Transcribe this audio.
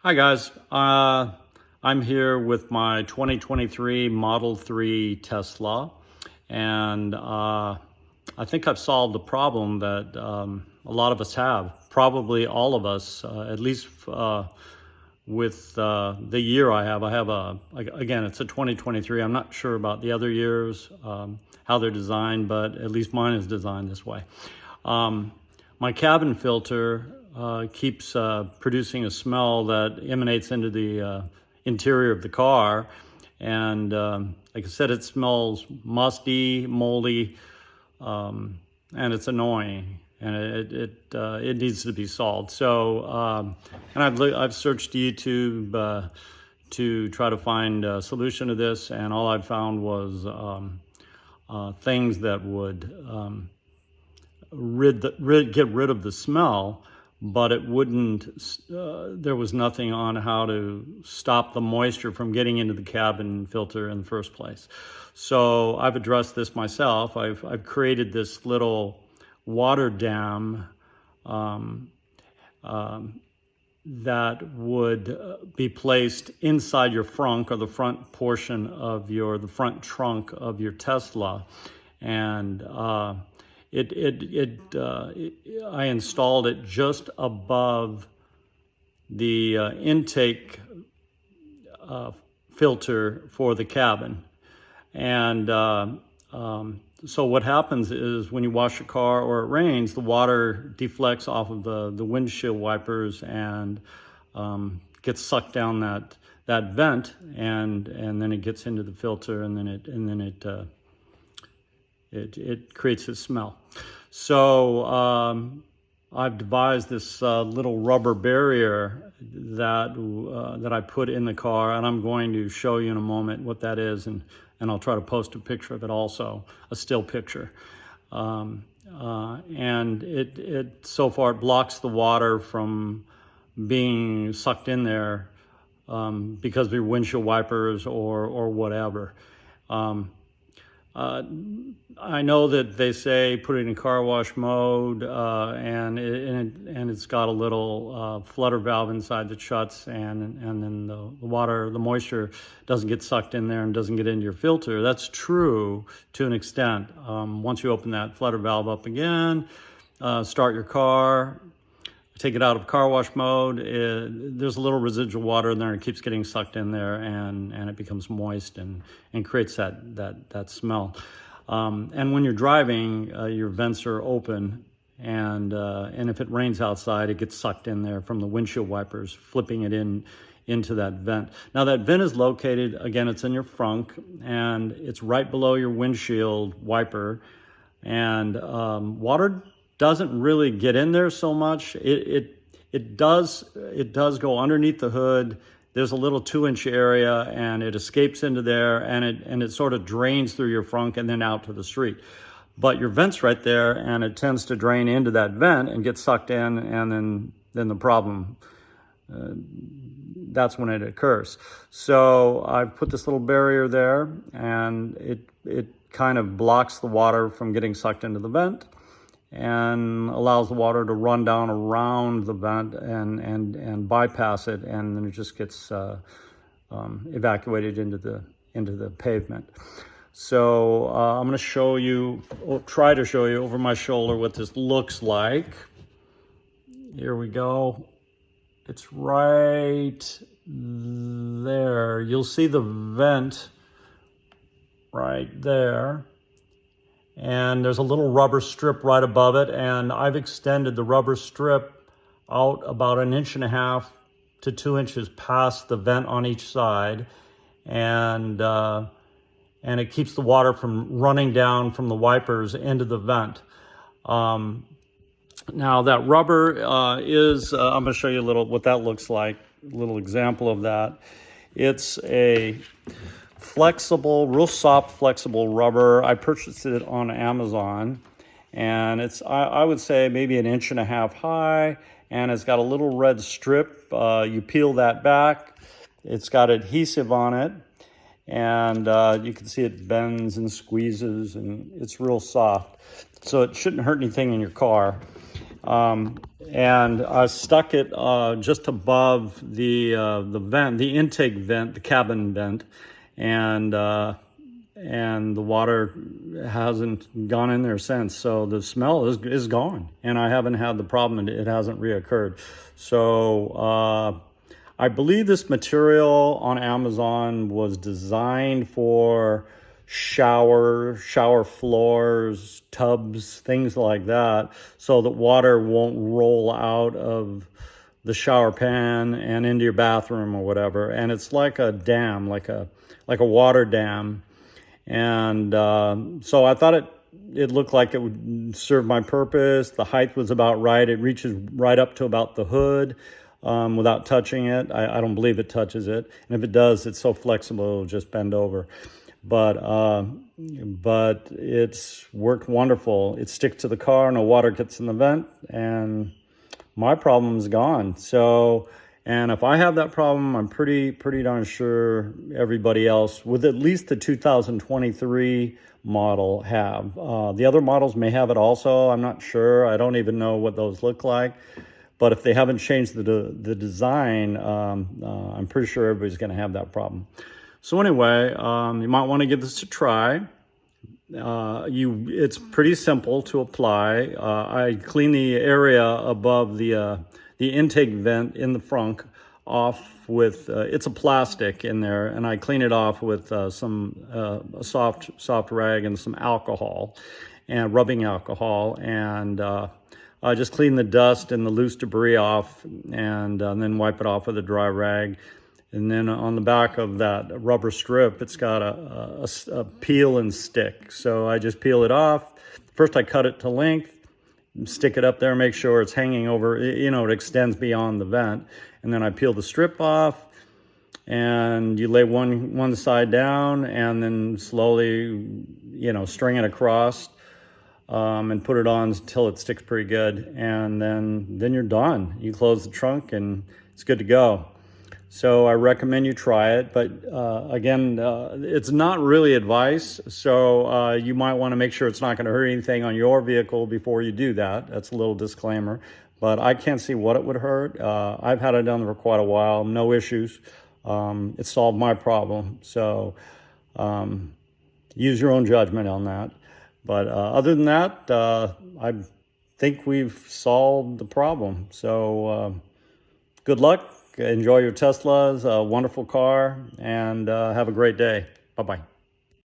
Hi guys, I'm here with my 2023 Model 3 Tesla, and I think I've solved the problem that a lot of us have, probably all of us, at least with the year I have. Again, it's a 2023. I'm not sure about the other years, how they're designed, but at least mine is designed this way. My cabin filter keeps producing a smell that emanates into the interior of the car. And like I said, it smells musty, moldy, and it's annoying. And it needs to be solved. So, and I've searched YouTube to try to find a solution to this, and all I've found was things that would get rid of the smell, but it wouldn't, there was nothing on how to stop the moisture from getting into the cabin filter in the first place. So I've addressed this myself. I've created this little water dam that would be placed inside your frunk, or the front portion of the front trunk of your Tesla. And I installed it just above the intake filter for the cabin. And so what happens is when you wash your car or it rains, the water deflects off of the windshield wipers and gets sucked down that vent, and then it gets into the filter, and then it creates a smell. So I've devised this little rubber barrier that I put in the car, and I'm going to show you in a moment what that is, and I'll try to post a picture of it also, a still picture. And it so far it blocks the water from being sucked in there because of your windshield wipers or whatever. I know that they say put it in car wash mode, and it's got a little flutter valve inside that shuts, and then the moisture doesn't get sucked in there and doesn't get into your filter. That's true to an extent. Once you open that flutter valve up again, start your car, take it out of car wash mode, there's a little residual water in there, and it keeps getting sucked in there, and it becomes moist and creates that smell. And when you're driving, your vents are open, and if it rains outside, it gets sucked in there from the windshield wipers, flipping it into that vent. Now that vent is located, again, it's in your frunk, and it's right below your windshield wiper, and water doesn't really get in there so much. It does go underneath the hood. There's a little 2-inch area, and it escapes into there, and it sort of drains through your frunk and then out to the street. But your vent's right there, and it tends to drain into that vent and get sucked in, and then the problem, that's when it occurs. So I've put this little barrier there, and it kind of blocks the water from getting sucked into the vent, and allows the water to run down around the vent and bypass it, and then it just gets evacuated into the pavement. So I'm going to show you, or try to show you over my shoulder, what this looks like. Here we go. It's right there. You'll see the vent right there. And there's a little rubber strip right above it, and I've extended the rubber strip out about 1.5 to 2 inches past the vent on each side, and it keeps the water from running down from the wipers into the vent. Now that rubber is, I'm going to show you a little what that looks like, a little example of that. It's a flexible, real soft, flexible rubber. I purchased it on Amazon, and it's, I would say, maybe 1.5 inches high, and it's got a little red strip. You peel that back. It's got adhesive on it, and you can see it bends and squeezes, and it's real soft. So it shouldn't hurt anything in your car. And I stuck it just above the vent, the intake vent, the cabin vent, and the water hasn't gone in there since. So the smell is gone, and I haven't had the problem. It hasn't reoccurred. So I believe this material on Amazon was designed for shower floors, tubs, things like that, so that water won't roll out of the shower pan and into your bathroom or whatever. And it's like a dam, like a water dam. And so I thought it looked like it would serve my purpose. The height was about right. It reaches right up to about the hood without touching it. I don't believe it touches it. And if it does, it's so flexible, it'll just bend over. But it's worked wonderful. It sticks to the car, no water gets in the vent, and my problem's gone. So, and if I have that problem, I'm pretty darn sure everybody else with at least the 2023 model have. The other models may have it also. I'm not sure. I don't even know what those look like. But if they haven't changed the design, I'm pretty sure everybody's going to have that problem. So anyway, you might want to give this a try. It's pretty simple to apply. I clean the area above the intake vent in the front off with, it's a plastic in there, and I clean it off with a soft rag and some alcohol, and rubbing alcohol, and I just clean the dust and the loose debris off, and then wipe it off with a dry rag. And then on the back of that rubber strip, it's got a peel and stick. So I just peel it off. First I cut it to length, stick it up there, make sure it's hanging over, it extends beyond the vent. And then I peel the strip off, and you lay one side down, and then slowly, string it across, and put it on until it sticks pretty good. And then you're done. You close the trunk and it's good to go. So I recommend you try it, but again, it's not really advice, so you might want to make sure it's not going to hurt anything on your vehicle before you do that. That's a little disclaimer, but I can't see what it would hurt. I've had it done for quite a while, no issues. It solved my problem, so use your own judgment on that. But other than that, I think we've solved the problem. So good luck. Enjoy your Teslas, a wonderful car, and have a great day. Bye-bye.